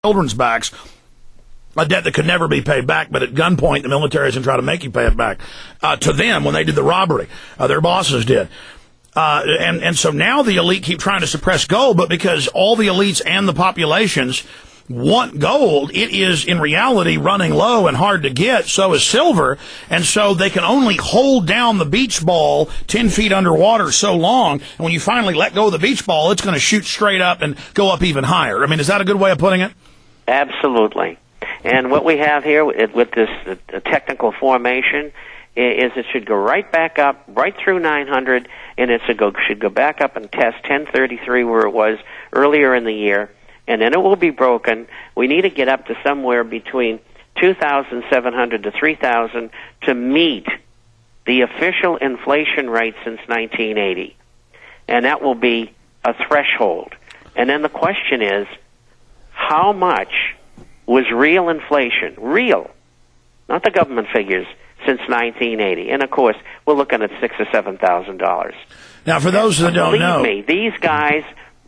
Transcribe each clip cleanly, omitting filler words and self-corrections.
children's backs, a debt that could never be paid back, but at gunpoint, the military is going to try to make you pay it back to them when they did the robbery. Their bosses did. And so now the elite keep trying to suppress gold, but because all the elites and the populations want gold, it is in reality running low and hard to get. So is silver. And so they can only hold down the beach ball 10 feet underwater so long. And when you finally let go of the beach ball, it's going to shoot straight up and go up even higher. I mean, is that a good way of putting it? Absolutely. And what we have here with this technical formation is it should go right back up, right through 900, and it should go back up and test 1033 where it was earlier in the year, and then it will be broken. We need to get up to somewhere between 2,700 to 3,000 to meet the official inflation rate since 1980. And that will be a threshold. And then the question is, how much was real inflation, real, not the government figures, since 1980? And of course, we're looking at $6,000 or $7,000. Now, for those that don't know, believe me, these guys,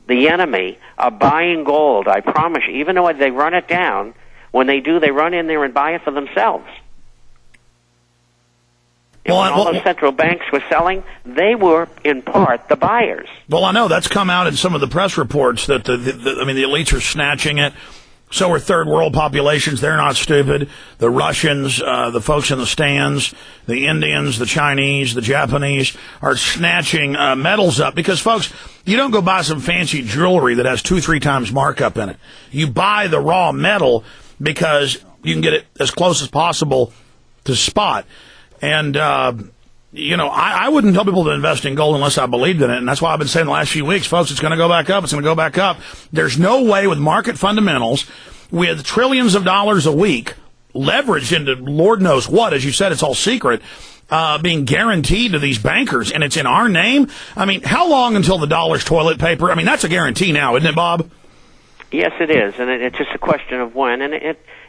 the enemy, are buying gold. I promise you. Even though they run it down, when they do, they run in there and buy it for themselves. And when all those central banks were selling, they were, in part, the buyers. Well, I know that's come out in some of the press reports that the elites are snatching it. So are third world populations. They're not stupid. The Russians, the folks in the stands, the Indians, the Chinese, the Japanese are snatching metals up because, folks, you don't go buy some fancy jewelry that has 2-3 times markup in it. You buy the raw metal because you can get it as close as possible to spot. And, I wouldn't tell people to invest in gold unless I believed in it. And that's why I've been saying the last few weeks, folks, it's going to go back up. It's going to go back up. There's no way with market fundamentals, with trillions of dollars a week leveraged into Lord knows what. As you said, it's all secret, being guaranteed to these bankers. And it's in our name. I mean, how long until the dollar's toilet paper? I mean, that's a guarantee now, isn't it, Bob? Yes, it is. And it's just a question of when. And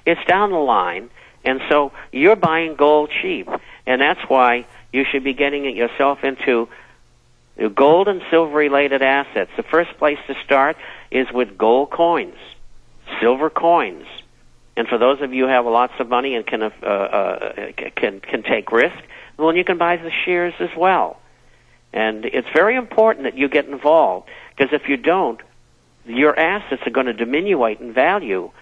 it's down the line. And so you're buying gold cheap. And that's why you should be getting yourself into gold and silver-related assets. The first place to start is with gold coins, silver coins. And for those of you who have lots of money and can take risk, well, you can buy the shares as well. And it's very important that you get involved, because if you don't, your assets are going to diminuate in value.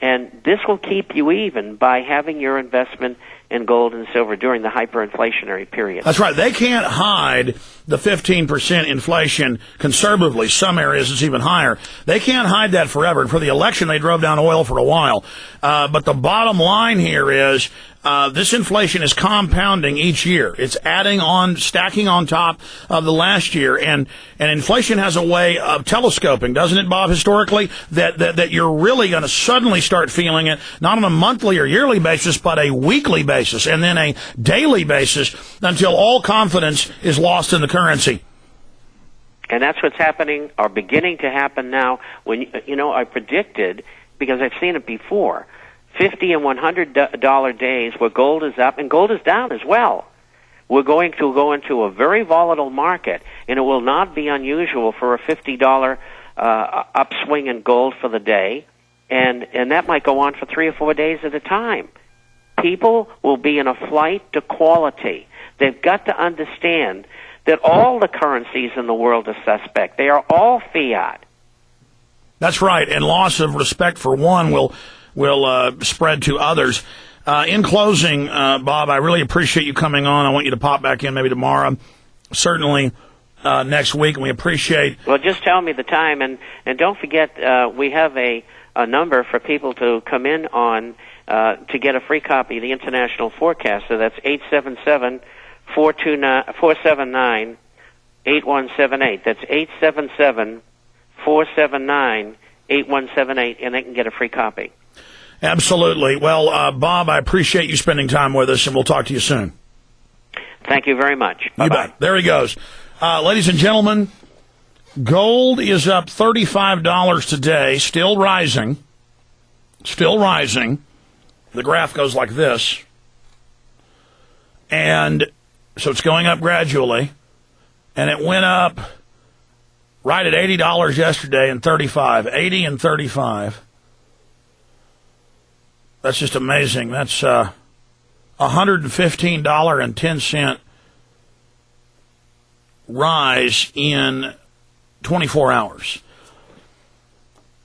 And this will keep you even by having your investment in gold and silver during the hyperinflationary period. That's right. They can't hide the 15% inflation conservatively. Some areas it's even higher. They can't hide that forever. And for the election, they drove down oil for a while. But the bottom line here is this inflation is compounding each year. It's adding on, stacking on top of the last year. And inflation has a way of telescoping, doesn't it, Bob, historically, that you're really going to suddenly start feeling it, not on a monthly or yearly basis, but a weekly basis and then a daily basis until all confidence is lost in the currency. And that's what's happening, or beginning to happen now. When I predicted, because I've seen it before, $50 and $100 days where gold is up and gold is down as well. We're going to go into a very volatile market, and it will not be unusual for a $50 upswing in gold for the day, and that might go on for 3 or 4 days at a time. People will be in a flight to quality. They've got to understand that all the currencies in the world are suspect. They are all fiat. That's right, and loss of respect for one will spread to others. In closing, Bob, I really appreciate you coming on. I want you to pop back in maybe tomorrow, certainly next week, and we appreciate... Well, just tell me the time, and don't forget we have a number for people to come in on to get a free copy of the International Forecaster. That's 877-479-8178. That's 877-479-8178, and they can get a free copy. Absolutely. Well, Bob, I appreciate you spending time with us, and we'll talk to you soon. Thank you very much. Bye-bye. You bet. There he goes. Ladies and gentlemen, gold is up $35 today, still rising. Still rising. The graph goes like this. And so it's going up gradually. And it went up right at $80 yesterday and 35. 80 and 35. That's just amazing. That's $115.10 rise in 24 hours.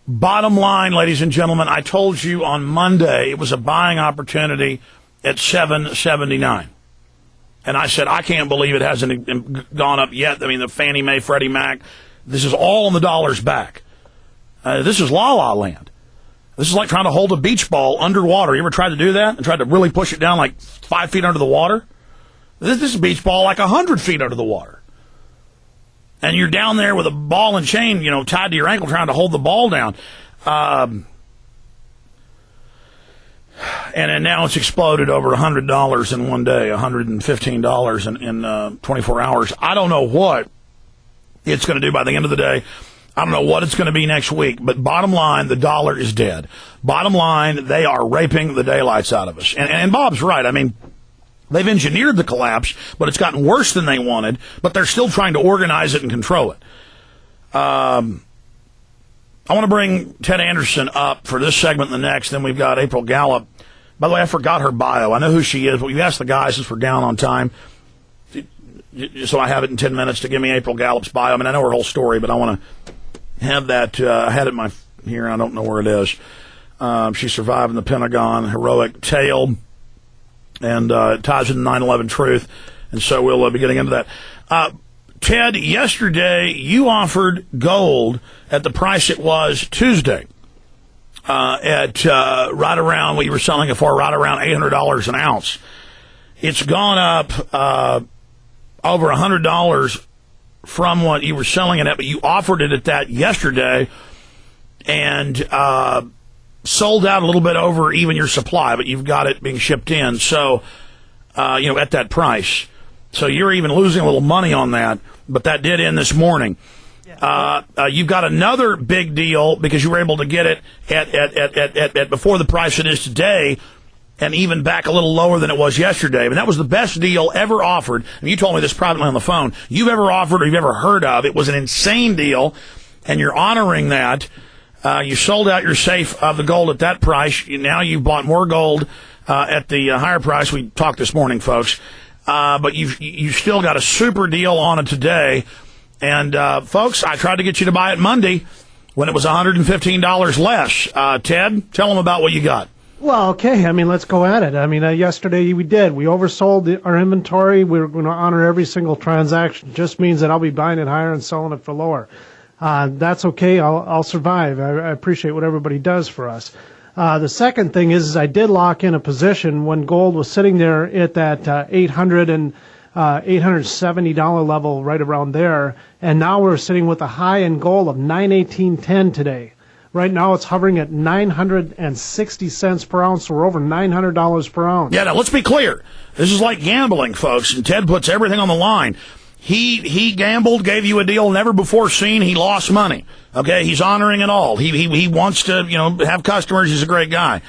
Bottom line, ladies and gentlemen, I told you on Monday it was a buying opportunity at $7.79. And I said, I can't believe it hasn't gone up yet. I mean, the Fannie Mae, Freddie Mac, this is all on the dollar's back. This is la-la land. This is like trying to hold a beach ball underwater. You ever tried to do that and tried to really push it down like 5 feet under the water? This is a beach ball like 100 feet under the water. And you're down there with a ball and chain, tied to your ankle trying to hold the ball down. And now it's exploded over $100 in one day, $115 in 24 hours. I don't know what it's going to do by the end of the day. I don't know what it's going to be next week. But bottom line, the dollar is dead. Bottom line, they are raping the daylights out of us. And Bob's right. I mean, they've engineered the collapse, but it's gotten worse than they wanted, but they're still trying to organize it and control it. I want to bring Ted Anderson up for this segment and the next. Then we've got April Gallup. By the way, I forgot her bio. I know who she is, but you asked the guys since we're down on time. So I have it in 10 minutes to give me April Gallup's bio. I mean, I know her whole story, but I want to have that. I had it in my here. I don't know where it is. She survived in the Pentagon, heroic tale, and it ties into 9/11 truth. And so we'll be getting into that. Ted, yesterday you offered gold at the price it was Tuesday, at right around what you were selling it for, right around $800 an ounce. It's gone up over $100 from what you were selling it at, but you offered it at that yesterday and sold out a little bit over even your supply, but you've got it being shipped in, so at that price. So you're even losing a little money on that, but that did end this morning. You've got another big deal because you were able to get it at before the price it is today, and even back a little lower than it was yesterday. And that was the best deal ever offered. And you told me this privately on the phone. You've ever offered or you've ever heard of. It was an insane deal, and you're honoring that. You sold out your safe of the gold at that price. Now you've bought more gold at the higher price. We talked this morning, folks. But you've still got a super deal on it today. And, folks, I tried to get you to buy it Monday when it was $115 less. Ted, tell them about what you got. Well, okay. I mean, let's go at it. I mean, yesterday we did. We oversold our inventory. We're going to honor every single transaction. It just means that I'll be buying it higher and selling it for lower. That's okay. I'll survive. I appreciate what everybody does for us. The second thing is I did lock in a position when gold was sitting there at that $870 level right around there, and now we're sitting with a high in gold of $918.10 today. Right now it's hovering at 960 cents per ounce, so we're over $900 per ounce. Yeah, now let's be clear. This is like gambling, folks, and Ted puts everything on the line. He gambled, gave you a deal never before seen. He lost money. Okay, he's honoring it all. He wants to, have customers. He's a great guy.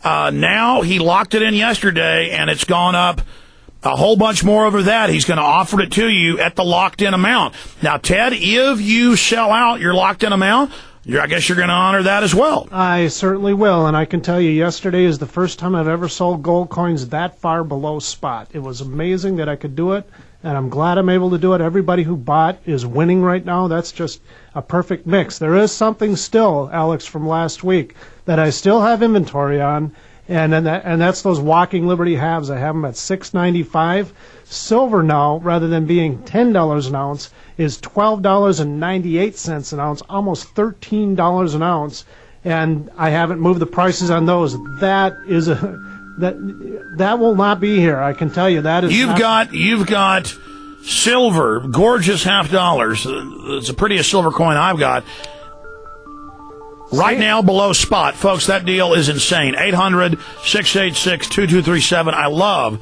Now he locked it in yesterday, and it's gone up a whole bunch more over that. He's going to offer it to you at the locked-in amount. Now, Ted, if you sell out your locked-in amount, I guess you're going to honor that as well. I certainly will, and I can tell you yesterday is the first time I've ever sold gold coins that far below spot. It was amazing that I could do it, and I'm glad I'm able to do it. Everybody who bought is winning right now. That's just a perfect mix. There is something still, Alex, from last week that I still have inventory on, and that's those Walking Liberty halves. I have them at $6.95. Silver now, rather than being $10 an ounce, is $12.98 an ounce, almost $13 an ounce, and I haven't moved the prices on those. That will not be here. I can tell you that is. You've got silver, gorgeous $half. It's the prettiest silver coin I've got. Right now, below spot. Folks, that deal is insane. 800-686-2237. I love